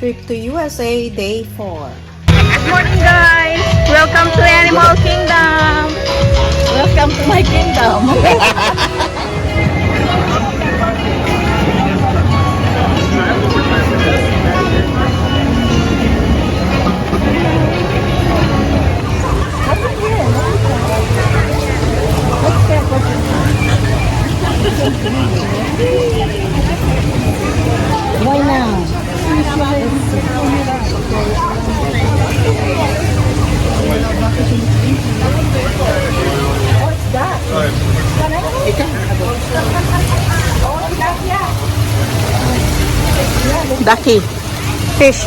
trip to USA, day 4. Good morning, guys! Welcome to Animal Kingdom! Welcome to my kingdom! Why now? What's that? Ducky. Fish.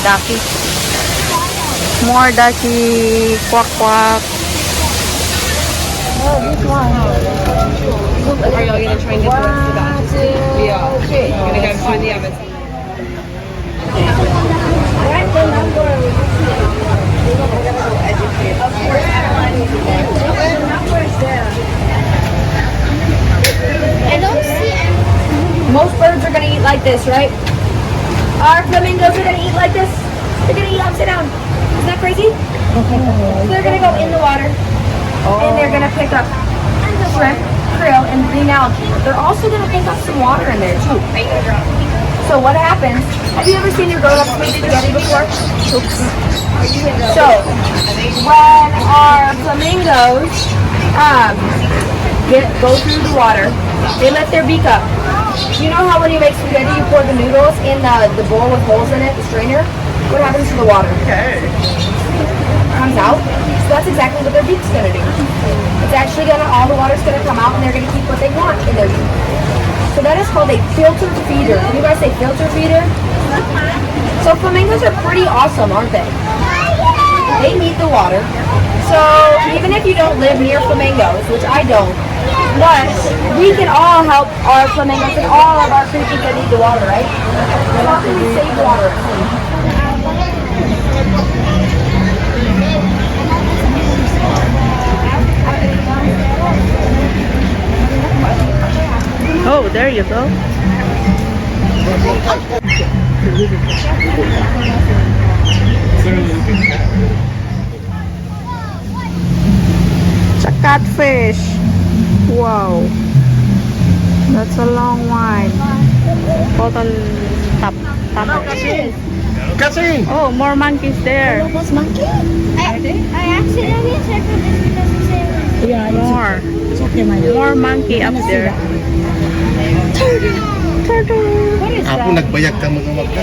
Ducky. More ducky. Quack quack. Oh, this one. Are y'all gonna try and get the rest of that? Yeah. Okay. I'm gonna go find the others. Write the number. I don't see any. Most birds are gonna eat like this, right? Our flamingos are gonna eat like this. They're gonna eat upside down. Isn't that crazy? They're gonna go in the water and they're gonna pick up shrimp, krill, and green algae. They're also gonna pick up some water in there too. So what happens? Have you ever seen your grown-ups make spaghetti before? Oops. So when our flamingos go through the water, they lift their beak up. You know how when you make spaghetti, you pour the noodles in the bowl with holes in it, the strainer? What happens to the water? Comes out. So that's exactly what their beak's gonna do. It's actually all the water's gonna come out and they're gonna keep what they want in their beak. So that is called a filtered feeder. Can you guys say filter feeder? So flamingos are pretty awesome, aren't they? They need the water. So even if you don't live near flamingos, which I don't, but we can all help our flamingos and all of our creatures that need the water, right? So how can we save water? Oh, there you go. It's a catfish. Wow. That's a long one. Bottom top. Catching! Oh, more monkeys there. What's monkey? I accidentally circled this because it's a... Yeah, More. it's okay, my dear. More monkey up there. What is Ako nagbayag ka mga magka.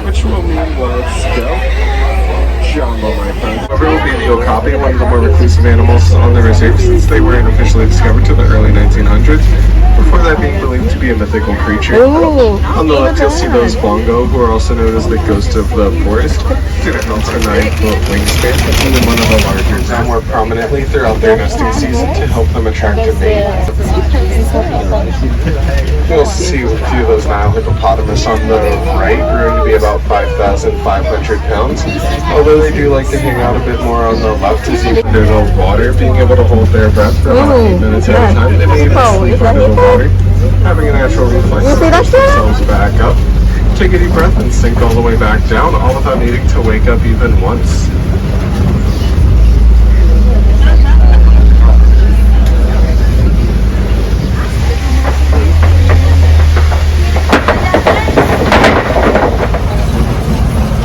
Which will mean let's go. Jumbo, my friend. However, will be the okapi, one of the more reclusive animals on the reserve since they weren't officially discovered till the early 1900s, before that being believed to be a mythical creature. Ooh. On the left, you'll see those bongo, who are also known as the ghost of the forest, due to Elsa 9-foot wingspan, and then one of the larger, and more prominently throughout their nesting season to help them attract a mate. You'll see a few of those Nile hippopotamus on the right, growing to be about 5,500 pounds, although they do like to hang out a bit more on the left as you put in the water, being able to hold their breath for about 8 minutes at a time. They may even sleep under the water, having a natural reflex to push themselves back up. Take a deep breath and sink all the way back down, all without needing to wake up even once.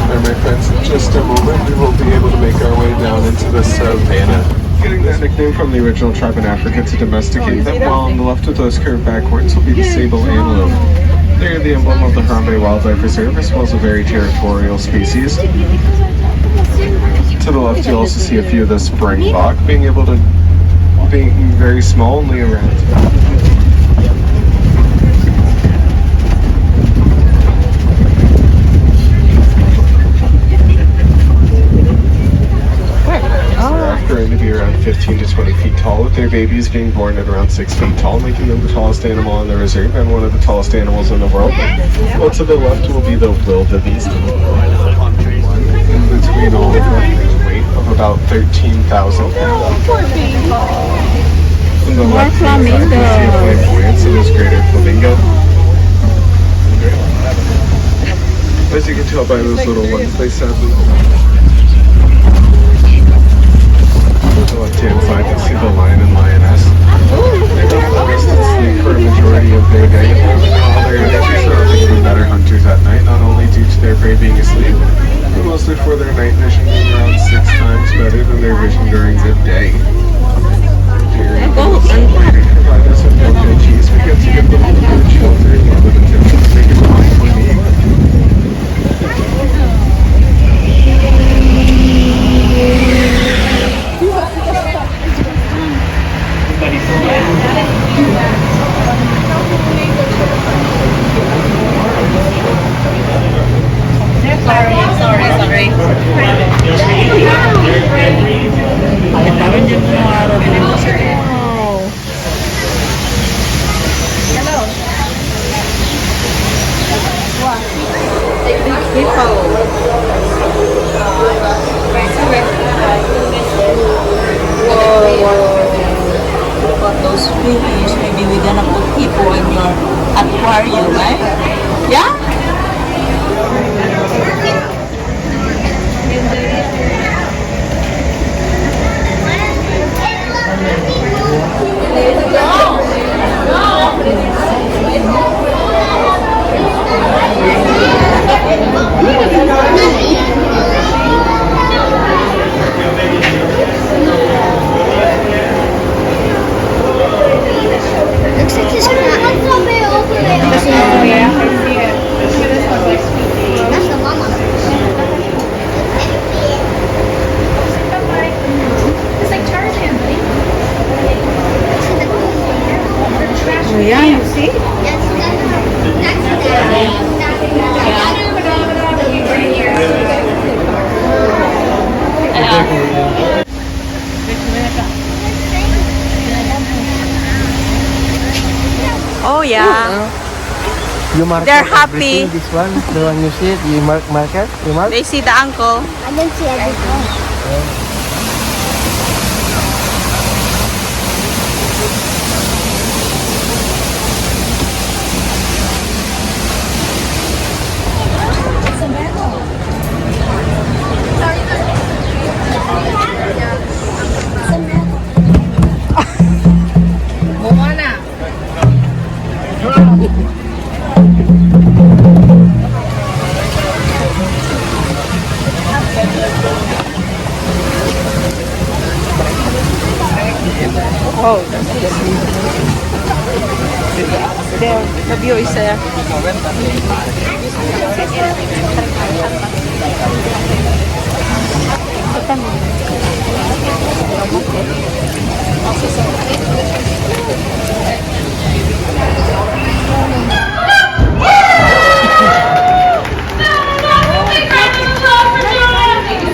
There, my friends, in just a moment, we will be able to make our way down into the savannah. Getting that nickname from the original tribe in Africa to domesticate them, while on the left with those curved back horns will be the sable antelope. They are the emblem of the Harambe Wildlife Reserve, as well as a very territorial species. To the left, you'll also see a few of the springbok, being very small, only around. Growing to be around 15 to 20 feet tall, with their babies being born at around 6 feet tall, making them the tallest animal in the reserve and one of the tallest animals in the world. Well, to the left will be the wildebeest, in between all of them, weight of about 13,000 pounds. On the left hand side, you see a flamboyant, so there's greater flamingo. As you can tell by those little ones, they sadly. On the left-hand side, you'll see the lion and lioness. They don't rest and sleep for a majority of their day. While their energies are becoming better hunters at night, not only due to their prey being asleep, but mostly for their night vision being around 6 times better than their vision during the day. Provide us with milk and cheese. We get to give them food, shelter, and love and attention to make it all we need. Sorry. Those fish, maybe we're gonna put hippo in your aquarium, right? Yeah? Looks like his crap. That's the mama. It's like Tarzan, buddy. Oh, yeah, you see? Oh, yeah. You mark They're everything, happy. This one, the one you see it, you mark it. You mark. They see the uncle. I didn't see everything. Oh, there. The view is there.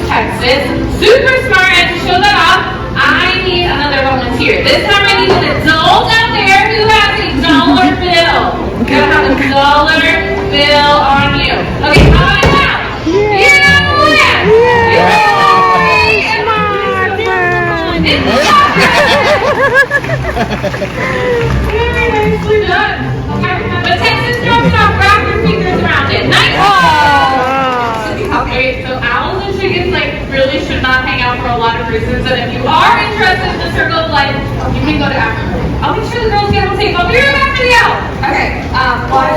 Texas. Super smart, and to show that off, I need another volunteer. This time I need an adult out there who has a dollar bill. You gotta have a dollar bill on you. Okay, how about now? Very nicely done. But Texas, drop it off. Wrap your fingers around it. Nice. Okay, so owls and chickens really should not hang out for a lot of reasons. And if you are interested in the circle of life, you can go to Africa. I'll make sure the girls get home safe. I'll be right back for the owl. Okay. Water.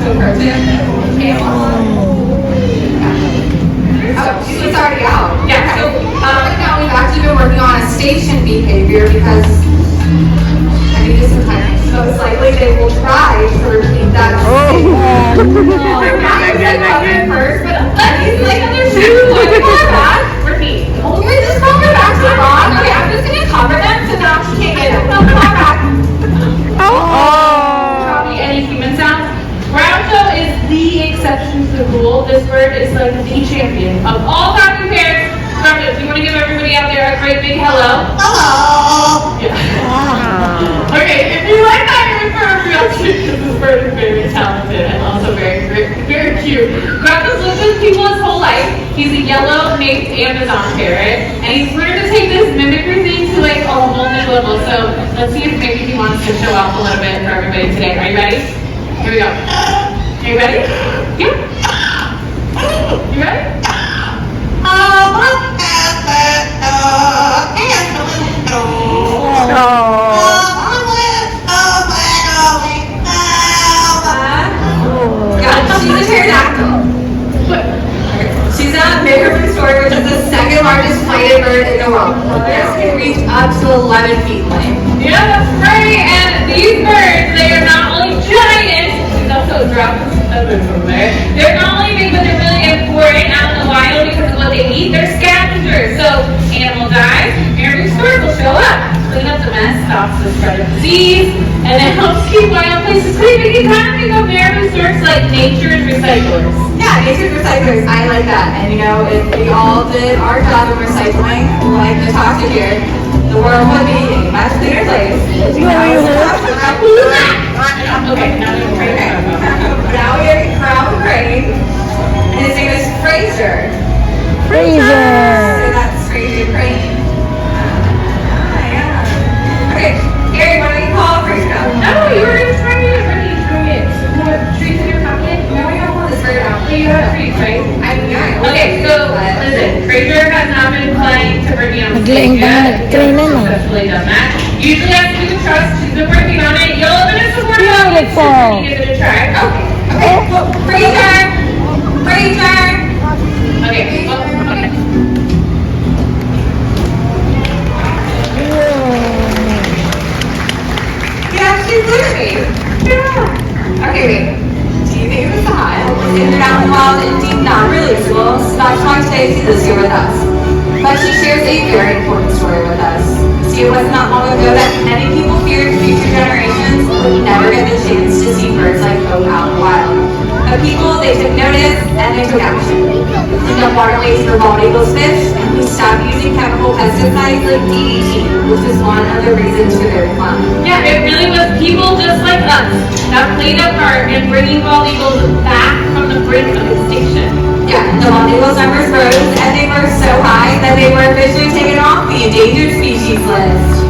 to approach him. Oh, she's already out. Yeah, so Right now we've actually been working on a station behavior because I need some time. Most likely they will try to repeat that. they're not like covered first, but he's like on their shoes. Like, come on back. Repeat. Okay, just cover back to the bottom. Okay, I'm just gonna cover them so now she can't get it. No, come on back. Copy any human sounds. Groucho is the exception to the rule. This bird is like the champion of all talking pairs. Groucho, do you want to give everybody out there a great big hello? Hello! Yeah. Okay, if you like that, you're in for a real treat because this bird is very talented and also very, very, very cute. Groucho's lived with people his whole life. He's a yellow-naped Amazon parrot, and he's learned to take this mimicry thing to like a whole new level. So let's see if maybe he wants to show off a little bit for everybody today. Are you ready? Here we go. Are you ready? Yeah. You ready? She's a pterodactyl. She's a migratory stork, which is the second largest flighted bird in the world. This can reach up to 11 feet in length. Yeah, that's right. And these birds, they are not only giant, she's also dropped feathers over there. They're not only big, but they're really important out in the wild because of what they eat. They're scavengers. So animal dies, marine stork will show up, clean up the mess, stops the spread of disease, and it helps keep wild places clean. You can kind of think of marine storks like nature's recyclers. Yeah, nature's recyclers. I like that. And you know, if we all did our job of recycling, like Natasha here, the world would be a much cleaner place. Okay, now we're ready to talk about Now we are crown crane, and his name is Fraser. Fraser. So that's Fraser Crane. Yeah. Okay, Gary, what do you call Fraser now? No, you were gonna try it. Ready? Try it. You want treats in your pocket? No, we don't want this right now. You have treats, right? Okay, so listen, Fraser has not been applying to bring me on stage yet. Successfully done that. Usually I have to do the trust. She's been working on it. You'll have been a support about it. She's ready to give it a try. Okay, well, Fraser! Fraser! Okay, well, okay. He actually flew at me. Yeah. Okay, wait. Do you think it was hot? In the mountain wild and deep non-releasable, Scotch today to this year with us. But she shares a very important story with us. See, it was not long ago that many people feared future generations would never get the chance to see birds like Hope out in the wild. But people, they took notice and they took action. Cleaned up waterways for bald eagles fish, and we stopped using chemical pesticides like DDT, which is one of the reasons for their decline. Yeah, it really was people just like us that played a part in bringing bald eagles back from the brink of extinction. Yeah, the bald eagles numbers rose, and they were so high that they were officially taken off the endangered species list.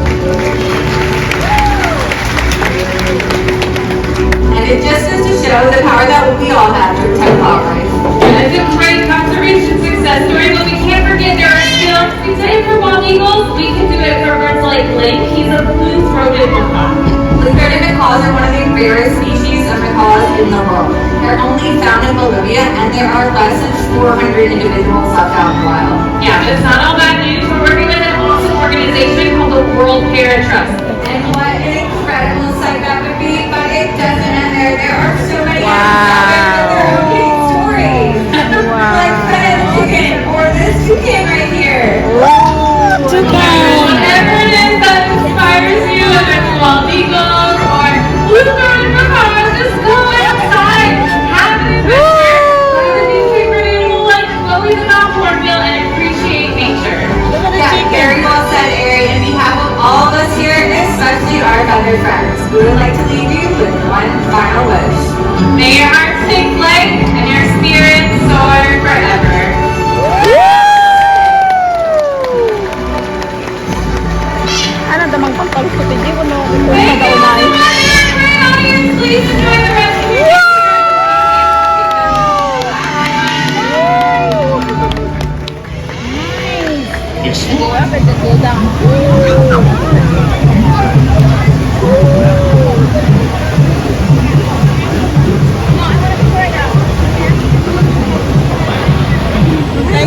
And it just goes to show the power that we all have to protect wildlife. And it's a great conservation success story, but we can't forget there are still, we did it for bald eagles, we can do it for birds like Link. He's a blue-throated macaw. Blue-throated macaws are one of the rarest species of macaws in the world. They're only found in Bolivia, and there are less than 400 individuals left out in the wild. Yeah, but it's not all bad news. We're working with an awesome organization called the World Parrot Trust. And what an incredible sight that would be, but it doesn't end there. There are so many animals out there with their own unique stories. Like Fennec Chicken, or this toucan right here. Whatever it is that inspires you, whether it's bald eagles or blue-throated macaws, just go outside, have an adventure, look at these favorite animals like Chloe's and Cornmeal, and appreciate nature. Yeah, very well said, Ari. On behalf of all of us here, especially our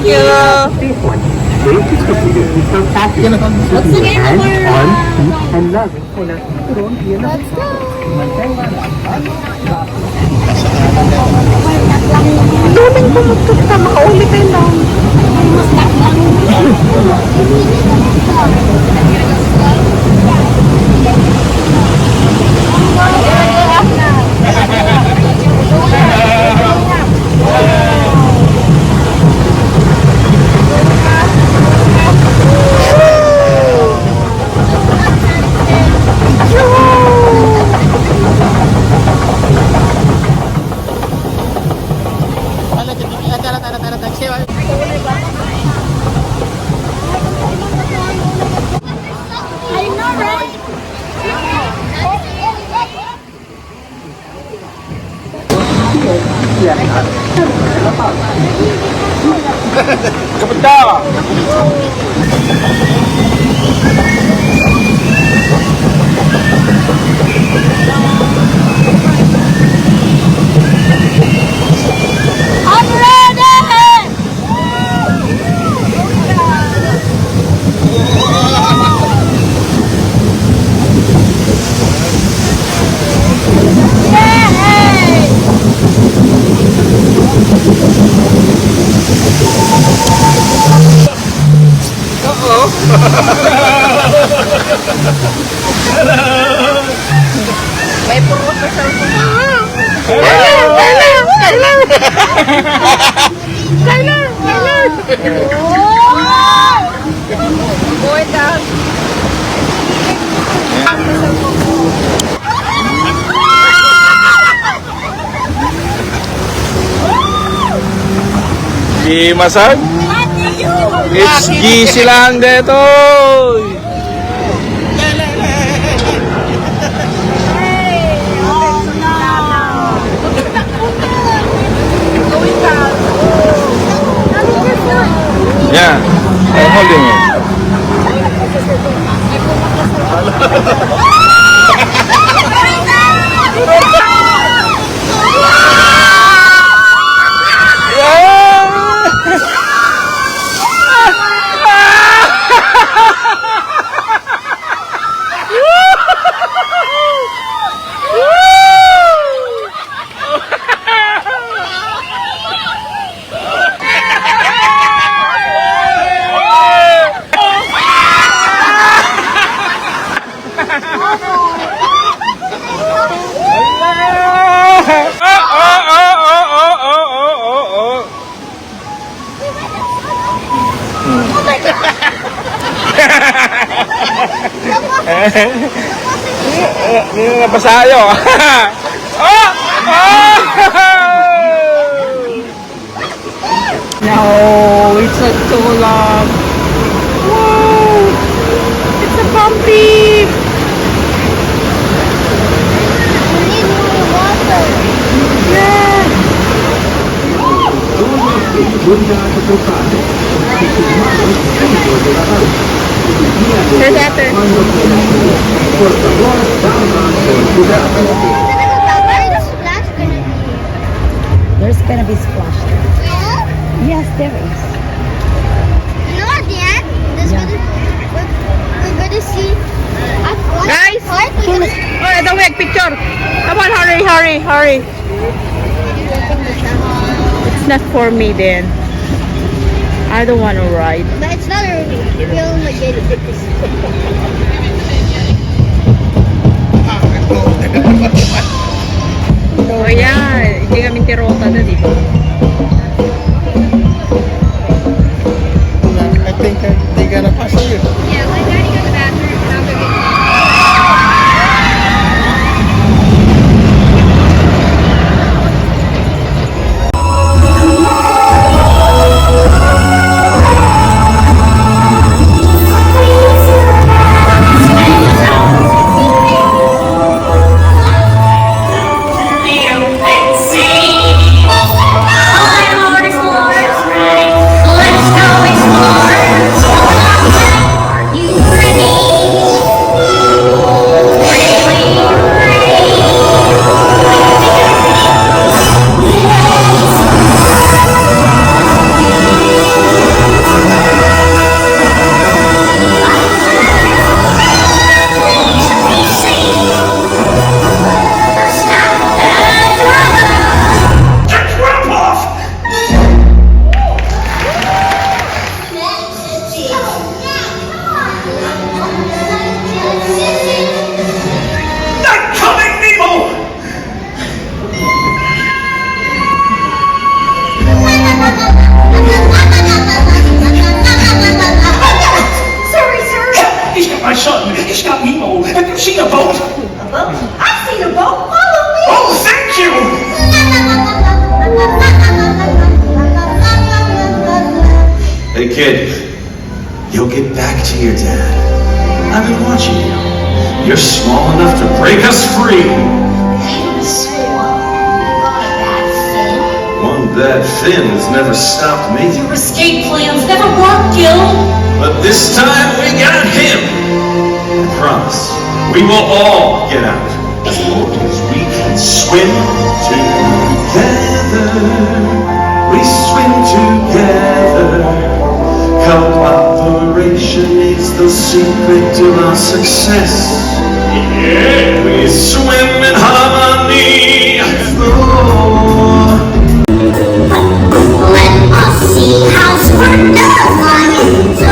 Thank you. What's the name of our... Let's go. Daming bumutot ka. Makaulit tayo lang. I know, right? I'm ready! Going down. Gimasag? It's gisi lang dito. Yeah, I'm holding it. Hindi na nabasa ayo. Oh! Oh! No, it's a tulog. Wow! It's a bumpy! We need more water. Yeah! Here's Ether. There's gonna be splash. Yeah? Yes, there is. You know at the end, we're gonna see at one Guys! part we're gonna Oh, the wig picture! Come on, hurry, hurry, hurry! It's not for me then. I don't want to ride. but it's not a real magician. Oh yeah, hindi kami tirota na, di ba? I think they're gonna pass you. Yeah, we're gonna go to the bathroom and I'll go get Oh my kid, you'll get back to your dad. I've been watching you. You're small enough to break us free. One bad fin has never stopped me. Your escape plans never worked, Gil. But this time we got him. I promise, we will all get out. As long as we can swim together. We swim together. Cooperation is the secret to our success. Yeah. We swim in harmony. Oh. Let us see how smart does lion do.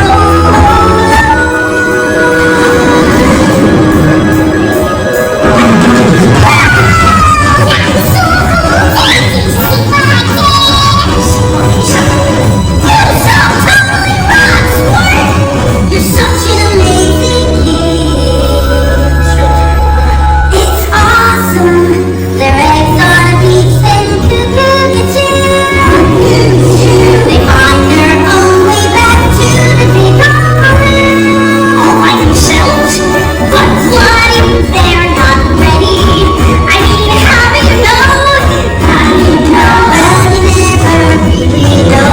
You're such an amazing kid. It's awesome. Their eggs on a beach, then cuckoo gets in. They find their own way back to the big all by themselves. But what if they're not ready? I mean, how do you know? How do you know? Well, you never really know.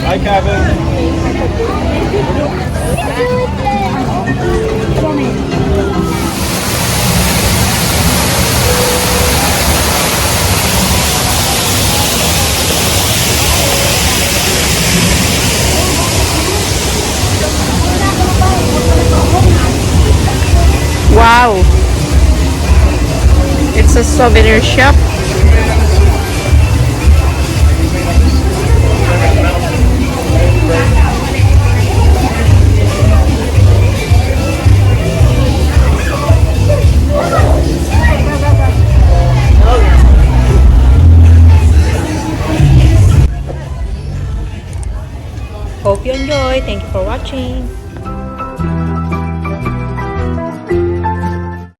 Hi, Kevin. Wow. It's a souvenir shop. Hope you enjoy. Thank you for watching.